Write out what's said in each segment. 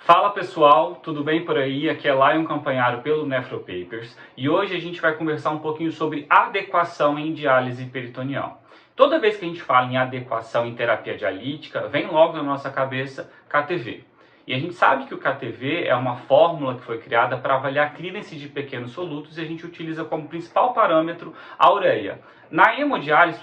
Fala pessoal, tudo bem por aí? Aqui é Lion Campanharo pelo NephroPapers e hoje a gente vai conversar um pouquinho sobre adequação em diálise peritoneal. Toda vez que a gente fala em adequação em terapia dialítica, vem logo na nossa cabeça KTV. E a gente sabe que o KTV é uma fórmula que foi criada para avaliar a clearance de pequenos solutos e a gente utiliza como principal parâmetro a ureia. Na hemodiálise,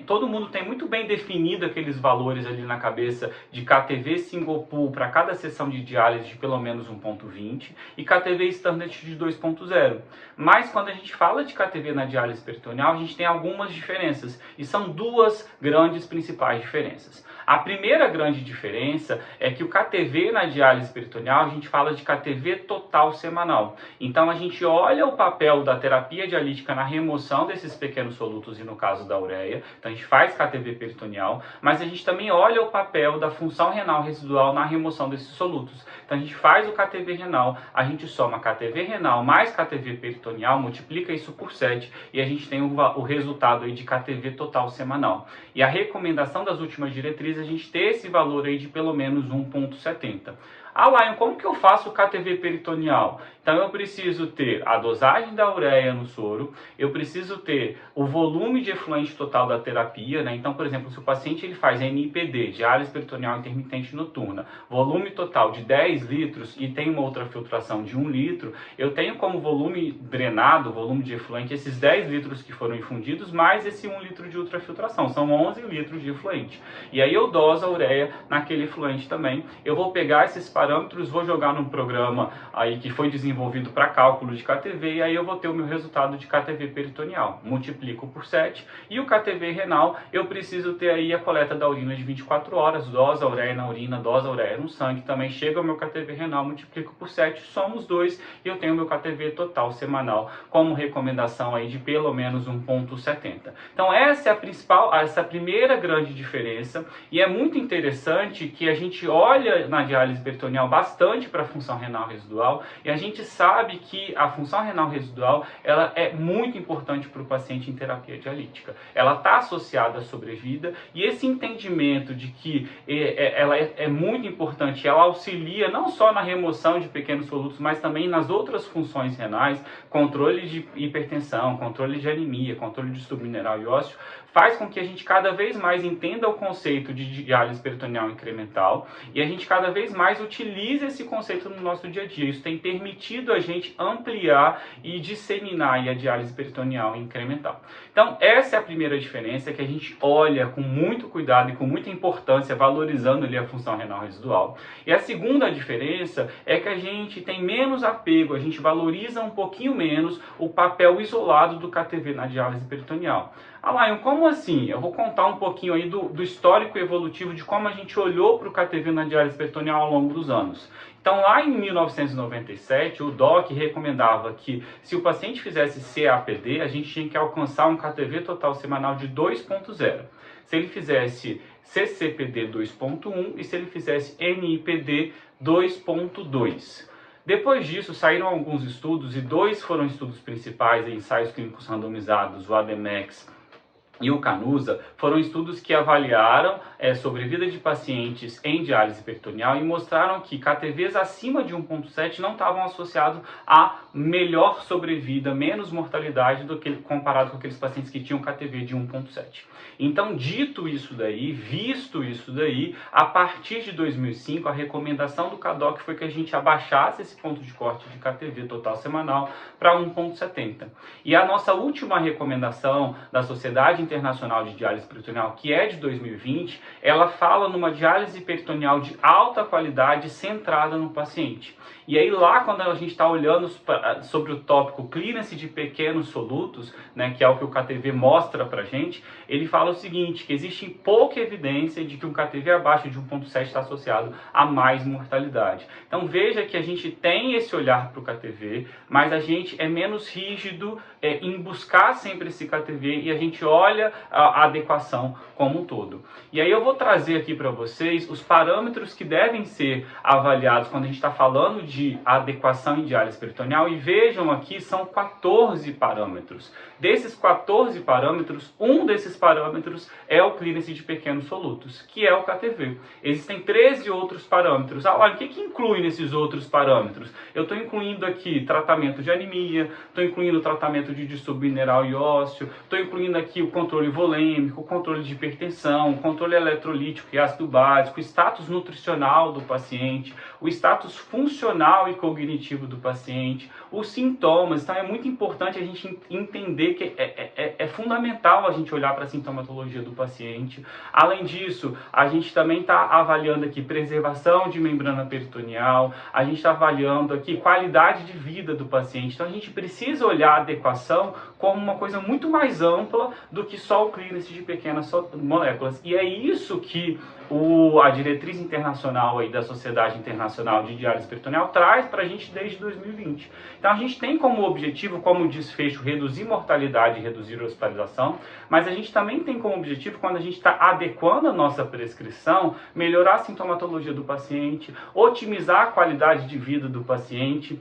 todo mundo tem muito bem definido aqueles valores ali na cabeça de KTV single pool para cada sessão de diálise de pelo menos 1,20 e KTV standard de 2,0. Mas quando a gente fala de KTV na diálise peritoneal, a gente tem algumas diferenças e são duas grandes principais diferenças. A primeira grande diferença é que o KTV na diálise peritoneal, a gente fala de KTV total semanal. Então a gente olha o papel da terapia dialítica na remoção desses pequenos solutos e no caso da ureia, então a gente faz KTV peritoneal, mas a gente também olha o papel da função renal residual na remoção desses solutos. Então a gente faz o KTV renal, a gente soma KTV renal mais KTV peritoneal, multiplica isso por 7 e a gente tem o resultado aí de KTV total semanal. E a recomendação das últimas diretrizes é a gente ter esse valor aí de pelo menos 1,70. Ah, Lion, como que eu faço o KTV peritoneal? Então eu preciso ter a dosagem da ureia no soro, eu preciso ter o volume de efluente total da terapia, né? Então, por exemplo, se o paciente ele faz NIPD, diálise peritoneal intermitente noturna, volume total de 10 litros e tem uma ultrafiltração de 1 litro, eu tenho como volume drenado, volume de efluente, esses 10 litros que foram infundidos, mais esse 1 litro de ultrafiltração, são 11 litros de efluente. E aí eu doso a ureia naquele efluente também, eu vou pegar esses parâmetros, vou jogar num programa aí que foi desenvolvido para cálculo de KTV e aí eu vou ter o meu resultado de KTV peritoneal. Multiplico por 7 e o KTV renal eu preciso ter aí a coleta da urina de 24 horas, dosa a ureia na urina, dosa a ureia no sangue, também chega o meu KTV renal, multiplico por 7, somo os dois e eu tenho o meu KTV total semanal como recomendação aí de pelo menos 1,70. Então essa é essa primeira grande diferença e é muito interessante que a gente olha na diálise peritoneal bastante para a função renal residual e a gente sabe que a função renal residual ela é muito importante para o paciente em terapia dialítica. Ela está associada à sobrevida e esse entendimento de que ela é muito importante, ela auxilia não só na remoção de pequenos solutos, mas também nas outras funções renais, controle de hipertensão, controle de anemia, controle de distúrbio mineral e ósseo, faz com que a gente cada vez mais entenda o conceito de diálise peritoneal incremental e a gente cada vez mais utilize esse conceito no nosso dia a dia. Isso tem permitido a gente ampliar e disseminar a diálise peritoneal incremental. Então, essa é a primeira diferença, que a gente olha com muito cuidado e com muita importância, valorizando ali a função renal residual. E a segunda diferença é que a gente tem menos apego, a gente valoriza um pouquinho menos o papel isolado do KTV na diálise peritoneal. Ah, Lion, como assim? Eu vou contar um pouquinho aí do histórico evolutivo de como a gente olhou para o KTV na diálise peritoneal ao longo dos anos. Então, lá em 1997, o DOC recomendava que se o paciente fizesse CAPD, a gente tinha que alcançar um KTV total semanal de 2,0. Se ele fizesse CCPD 2,1 e se ele fizesse NIPD 2,2. Depois disso, saíram alguns estudos, e dois foram estudos principais, ensaios clínicos randomizados, o ADMEX e o Canusa, foram estudos que avaliaram sobrevida de pacientes em diálise peritoneal e mostraram que KTVs acima de 1,7 não estavam associados a melhor sobrevida, menos mortalidade do que comparado com aqueles pacientes que tinham KTV de 1,7. Então, dito isso daí, visto isso daí, a partir de 2005, a recomendação do CADOC foi que a gente abaixasse esse ponto de corte de KTV total semanal para 1,70. E a nossa última recomendação da Sociedade Internacional de Diálise Peritoneal, que é de 2020, ela fala numa diálise peritoneal de alta qualidade centrada no paciente. E aí lá, quando a gente está olhando sobre o tópico clearance de pequenos solutos, né, que é o que o KTV mostra pra gente, ele fala o seguinte, que existe pouca evidência de que um KTV abaixo de 1,7 está associado a mais mortalidade. Então veja que a gente tem esse olhar para o KTV, mas a gente é menos rígido em buscar sempre esse KTV e a gente olha olha a adequação como um todo. E aí eu vou trazer aqui para vocês os parâmetros que devem ser avaliados quando a gente está falando de adequação em diálise peritoneal, e vejam aqui, são 14 parâmetros. Desses 14 parâmetros, um desses parâmetros é o clearance de pequenos solutos, que é o KTV. Existem 13 outros parâmetros. Olha, o que inclui nesses outros parâmetros? Eu estou incluindo aqui tratamento de anemia, estou incluindo tratamento de distúrbio mineral e ósseo, estou incluindo aqui o controle volêmico, o controle de hipertensão, o controle eletrolítico e ácido básico, o status nutricional do paciente, o status funcional e cognitivo do paciente, os sintomas. Então é muito importante a gente entender que é fundamental a gente olhar para a sintomatologia do paciente. Além disso, a gente também está avaliando aqui preservação de membrana peritoneal, a gente está avaliando aqui qualidade de vida do paciente. Então a gente precisa olhar a adequação como uma coisa muito mais ampla do que só o clearance de pequenas moléculas. E é isso que a diretriz internacional aí da Sociedade Internacional de Diálise Peritoneal traz para a gente desde 2020. Então a gente tem como objetivo, como desfecho, reduzir mortalidade e reduzir hospitalização, mas a gente também tem como objetivo, quando a gente está adequando a nossa prescrição, melhorar a sintomatologia do paciente, otimizar a qualidade de vida do paciente.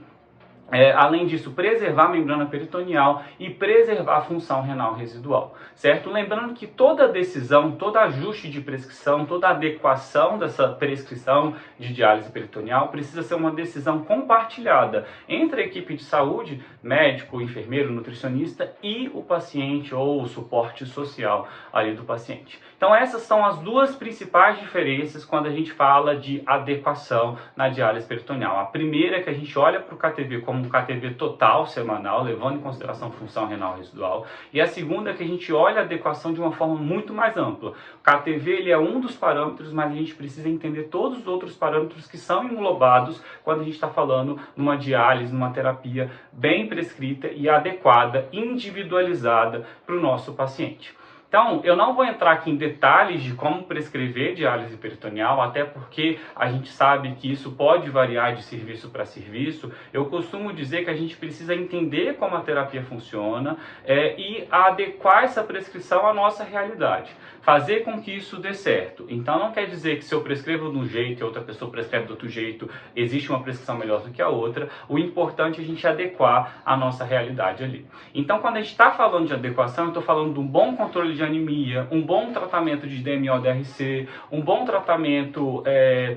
Além disso, preservar a membrana peritoneal e preservar a função renal residual, certo? Lembrando que toda decisão, todo ajuste de prescrição, toda adequação dessa prescrição de diálise peritoneal precisa ser uma decisão compartilhada entre a equipe de saúde, médico, enfermeiro, nutricionista, e o paciente ou o suporte social ali do paciente. Então essas são as duas principais diferenças quando a gente fala de adequação na diálise peritoneal. A primeira é que a gente olha para o KTV como um KTV total semanal, levando em consideração função renal residual. E a segunda é que a gente olha a adequação de uma forma muito mais ampla. O KTV ele é um dos parâmetros, mas a gente precisa entender todos os outros parâmetros que são englobados quando a gente está falando numa diálise, numa terapia bem prescrita e adequada, individualizada para o nosso paciente. Então, eu não vou entrar aqui em detalhes de como prescrever diálise peritoneal, até porque a gente sabe que isso pode variar de serviço para serviço. Eu costumo dizer que a gente precisa entender como a terapia funciona e adequar essa prescrição à nossa realidade. Fazer com que isso dê certo. Então, não quer dizer que se eu prescrevo de um jeito e outra pessoa prescreve de outro jeito, existe uma prescrição melhor do que a outra. O importante é a gente adequar a nossa realidade ali. Então, quando a gente está falando de adequação, eu estou falando de um bom controle de anemia, um bom tratamento de DMO-DRC, um bom tratamento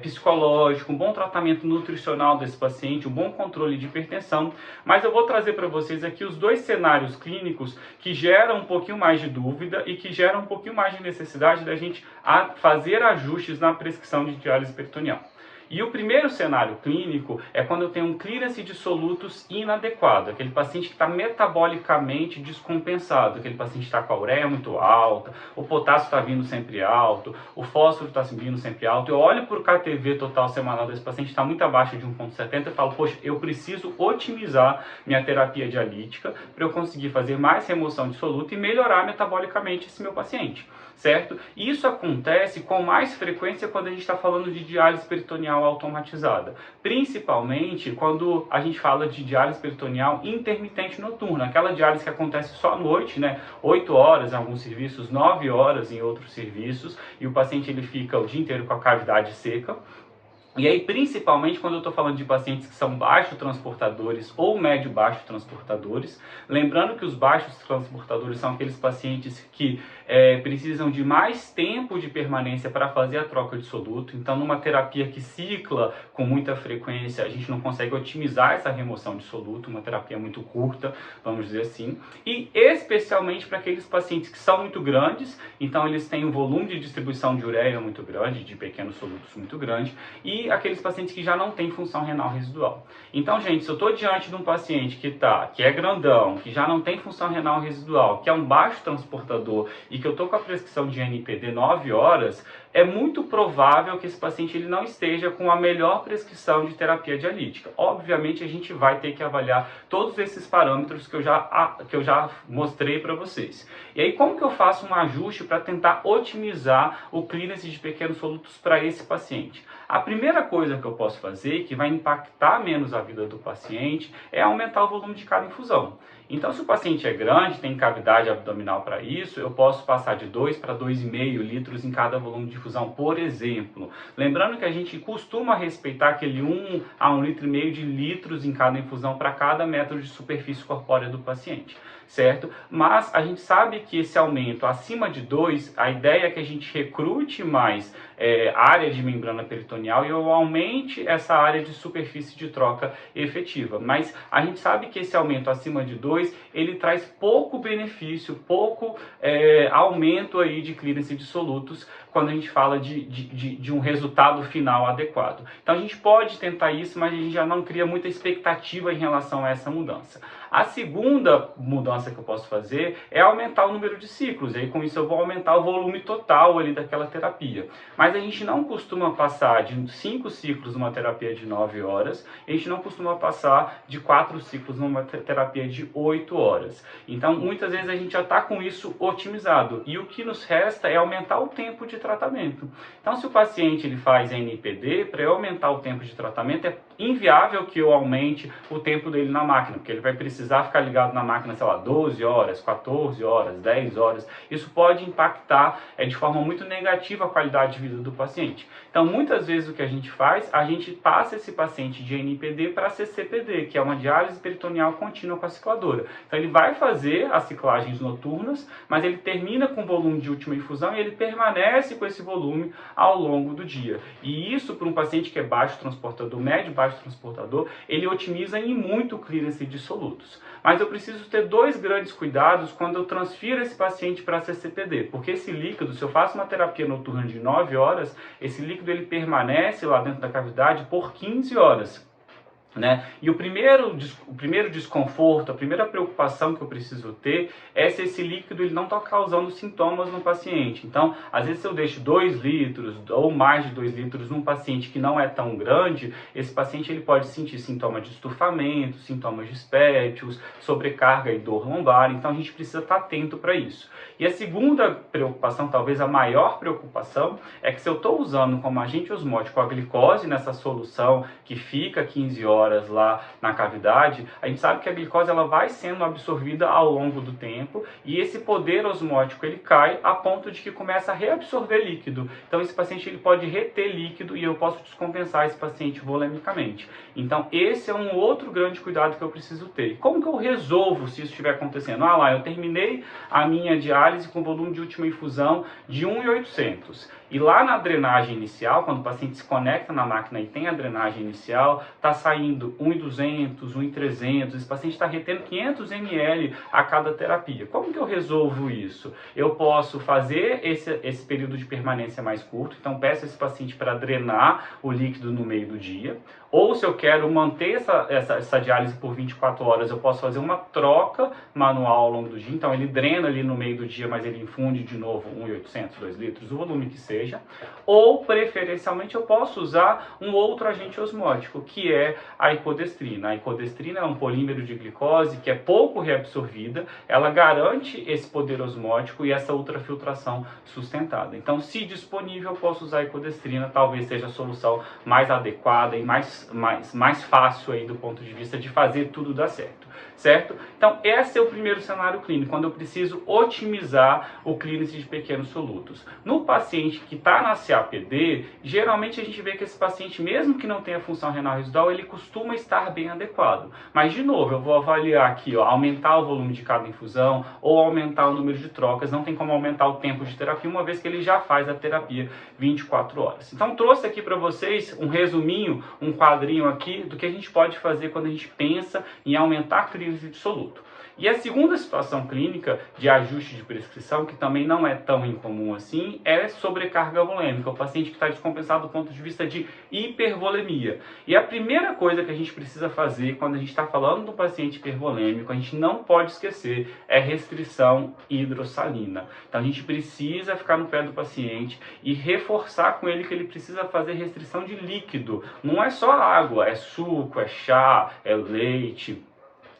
psicológico, um bom tratamento nutricional desse paciente, um bom controle de hipertensão. Mas eu vou trazer para vocês aqui os dois cenários clínicos que geram um pouquinho mais de dúvida e que geram um pouquinho mais de necessidade da gente fazer ajustes na prescrição de diálise peritoneal. E o primeiro cenário clínico é quando eu tenho um clearance de solutos inadequado, aquele paciente que está metabolicamente descompensado, aquele paciente está com a ureia muito alta, o potássio está vindo sempre alto, o fósforo está vindo sempre alto. Eu olho para o KTV total semanal desse paciente, está muito abaixo de 1,70 e falo, poxa, eu preciso otimizar minha terapia dialítica para eu conseguir fazer mais remoção de soluto e melhorar metabolicamente esse meu paciente, certo? Isso acontece com mais frequência quando a gente está falando de diálise peritoneal automatizada, principalmente quando a gente fala de diálise peritoneal intermitente noturna, aquela diálise que acontece só à noite, né? 8 horas em alguns serviços, 9 horas em outros serviços, e o paciente ele fica o dia inteiro com a cavidade seca. E aí, principalmente quando eu estou falando de pacientes que são baixos transportadores ou médio-baixo transportadores, lembrando que os baixos transportadores são aqueles pacientes que precisam de mais tempo de permanência para fazer a troca de soluto. Então, numa terapia que cicla com muita frequência, a gente não consegue otimizar essa remoção de soluto, uma terapia muito curta, vamos dizer assim. E especialmente para aqueles pacientes que são muito grandes, então eles têm um volume de distribuição de ureia muito grande, de pequenos solutos muito grande, e aqueles pacientes que já não têm função renal residual. Então, gente, se eu estou diante de um paciente que é grandão, que já não tem função renal residual, que é um baixo transportador e que eu estou com a prescrição de NPD 9 horas, é muito provável que esse paciente ele não esteja com a melhor prescrição de terapia dialítica. Obviamente, a gente vai ter que avaliar todos esses parâmetros que eu já mostrei para vocês. E aí, como que eu faço um ajuste para tentar otimizar o clearance de pequenos solutos para esse paciente? A primeira coisa que eu posso fazer, que vai impactar menos a vida do paciente, é aumentar o volume de cada infusão. Então, se o paciente é grande, tem cavidade abdominal para isso, eu posso passar de 2 para 2,5 litros em cada volume de infusão, por exemplo. Lembrando que a gente costuma respeitar aquele 1 a 1,5 litro de litros em cada infusão para cada metro de superfície corpórea do paciente, certo? Mas a gente sabe que esse aumento acima de 2, a ideia é que a gente recrute mais área de membrana peritoneal e eu aumente essa área de superfície de troca efetiva. Mas a gente sabe que esse aumento acima de 2, ele traz pouco benefício, pouco aumento aí de clearance de solutos quando a gente fala de um resultado final adequado. Então a gente pode tentar isso, mas a gente já não cria muita expectativa em relação a essa mudança. A segunda mudança que eu posso fazer é aumentar o número de ciclos, e aí com isso eu vou aumentar o volume total ali daquela terapia. Mas a gente não costuma passar de 5 ciclos numa terapia de 9 horas, a gente não costuma passar de 4 ciclos numa terapia de 8 horas. Então muitas vezes a gente já está com isso otimizado, e o que nos resta é aumentar o tempo de tratamento. Então se o paciente ele faz NPD, para eu aumentar o tempo de tratamento é inviável que eu aumente o tempo dele na máquina, porque ele vai precisar ficar ligado na máquina, sei lá, 12 horas, 14 horas, 10 horas. Isso pode impactar de forma muito negativa a qualidade de vida do paciente. Então, muitas vezes o que a gente faz, a gente passa esse paciente de NPD para CCPD, que é uma diálise peritoneal contínua com a cicladora. Então, ele vai fazer as ciclagens noturnas, mas ele termina com o volume de última infusão e ele permanece com esse volume ao longo do dia. E isso, para um paciente que é baixo transportador, médio baixo transportador, ele otimiza em muito o clearance de solutos. Mas eu preciso ter dois grandes cuidados quando eu transfiro esse paciente para CCPD, porque esse líquido, se eu faço uma terapia noturna de 9 horas, esse líquido ele permanece lá dentro da cavidade por 15 horas. E o primeiro desconforto, a primeira preocupação que eu preciso ter é se esse líquido ele não está causando sintomas no paciente. Então, às vezes, se eu deixo 2 litros ou mais de 2 litros num paciente que não é tão grande, esse paciente ele pode sentir sintomas de estufamento, sintomas dispépticos, sobrecarga e dor lombar. Então, a gente precisa estar atento para isso. E a segunda preocupação, talvez a maior preocupação, é que se eu estou usando como agente osmótico a glicose nessa solução que fica 15 horas lá na cavidade, a gente sabe que a glicose ela vai sendo absorvida ao longo do tempo e esse poder osmótico ele cai a ponto de que começa a reabsorver líquido. Então esse paciente ele pode reter líquido e eu posso descompensar esse paciente volemicamente. Então esse é um outro grande cuidado que eu preciso ter. Como que eu resolvo se isso estiver acontecendo? Eu terminei a minha diálise com volume de última infusão de 1.800 e lá na drenagem inicial, quando o paciente se conecta na máquina e tem a drenagem inicial, está saindo 1.200, 1.300, esse paciente está retendo 500 ml a cada terapia. Como que eu resolvo isso? Eu posso fazer esse período de permanência mais curto, então peço esse paciente para drenar o líquido no meio do dia, ou se eu quero manter essa diálise por 24 horas, eu posso fazer uma troca manual ao longo do dia, então ele drena ali no meio do dia, mas ele infunde de novo 1.800, 2 litros, o volume que seja, ou preferencialmente eu posso usar um outro agente osmótico, que é a icodestrina. A icodestrina é um polímero de glicose que é pouco reabsorvida, ela garante esse poder osmótico e essa ultrafiltração sustentada. Então, se disponível, eu posso usar a icodestrina, talvez seja a solução mais adequada e mais fácil aí do ponto de vista de fazer tudo dar certo? Então, esse é o primeiro cenário clínico, quando eu preciso otimizar o clearance de pequenos solutos. No paciente que está na CAPD, geralmente a gente vê que esse paciente, mesmo que não tenha função renal residual, ele costuma estar bem adequado. Mas, de novo, eu vou avaliar aqui, aumentar o volume de cada infusão ou aumentar o número de trocas. Não tem como aumentar o tempo de terapia, uma vez que ele já faz a terapia 24 horas. Então, trouxe aqui para vocês um resuminho, um quadrinho aqui do que a gente pode fazer quando a gente pensa em aumentar a clearance de soluto. E a segunda situação clínica de ajuste de prescrição, que também não é tão incomum assim, é sobrecarga volêmica, o paciente que está descompensado do ponto de vista de hipervolemia. E a primeira coisa que a gente precisa fazer quando a gente está falando do paciente hipervolêmico, a gente não pode esquecer, é restrição hidrossalina. Então a gente precisa ficar no pé do paciente e reforçar com ele que ele precisa fazer restrição de líquido. Não é só água, é suco, é chá, é leite,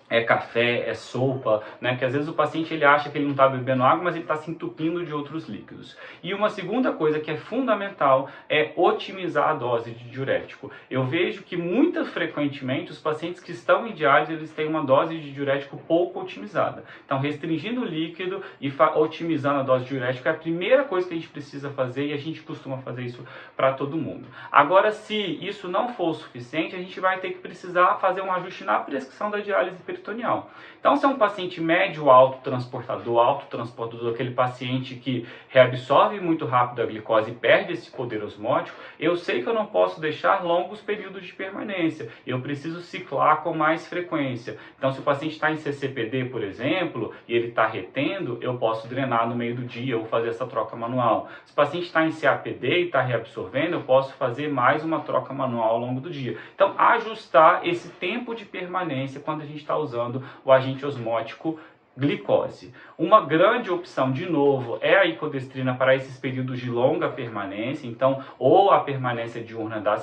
é café, é sopa, né? Que às vezes o paciente ele acha que ele não está bebendo água, mas ele está se entupindo de outros líquidos. E uma segunda coisa que é fundamental é otimizar a dose de diurético. Eu vejo que muito frequentemente os pacientes que estão em diálise, eles têm uma dose de diurético pouco otimizada. Então, restringindo o líquido e otimizando a dose de diurético é a primeira coisa que a gente precisa fazer, e a gente costuma fazer isso para todo mundo. Agora, se isso não for o suficiente, a gente vai ter que precisar fazer um ajuste na prescrição da diálise peritoneal. Então, se é um paciente médio autotransportador, aquele paciente que reabsorve muito rápido a glicose e perde esse poder osmótico, eu sei que eu não posso deixar longos períodos de permanência, eu preciso ciclar com mais frequência. Então, se o paciente está em CCPD, por exemplo, e ele está retendo, eu posso drenar no meio do dia ou fazer essa troca manual. Se o paciente está em CAPD e está reabsorvendo, eu posso fazer mais uma troca manual ao longo do dia. Então, ajustar esse tempo de permanência quando a gente está usando o agente osmótico glicose. Uma grande opção, de novo, é a icodestrina para esses períodos de longa permanência, então, ou a permanência diurna da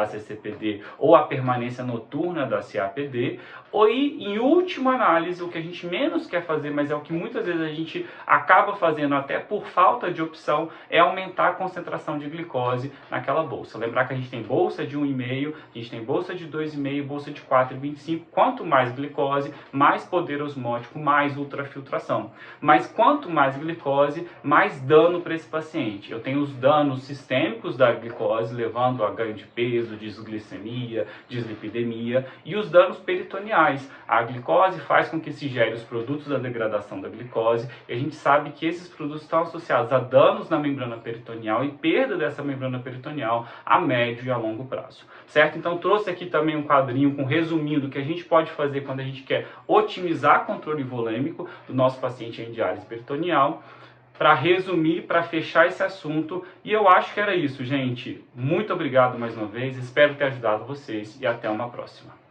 CCPD, ou a permanência noturna da CAPD, ou em última análise, o que a gente menos quer fazer, mas é o que muitas vezes a gente acaba fazendo até por falta de opção, é aumentar a concentração de glicose naquela bolsa. Lembrar que a gente tem bolsa de 1,5, a gente tem bolsa de 2,5, bolsa de 4,25, quanto mais glicose, mais poder osmótico, mais ultrafiltração. Mas quanto mais glicose, mais dano para esse paciente. Eu tenho os danos sistêmicos da glicose, levando a ganho de peso, desglicemia, dislipidemia, e os danos peritoneais. A glicose faz com que se gere os produtos da degradação da glicose, e a gente sabe que esses produtos estão associados a danos na membrana peritoneal e perda dessa membrana peritoneal a médio e a longo prazo. Certo? Então trouxe aqui também um quadrinho com resumindo o que a gente pode fazer quando a gente quer otimizar controle volêmico do nosso paciente em diálise peritoneal, para resumir, para fechar esse assunto. E eu acho que era isso, gente. Muito obrigado mais uma vez, espero ter ajudado vocês e até uma próxima.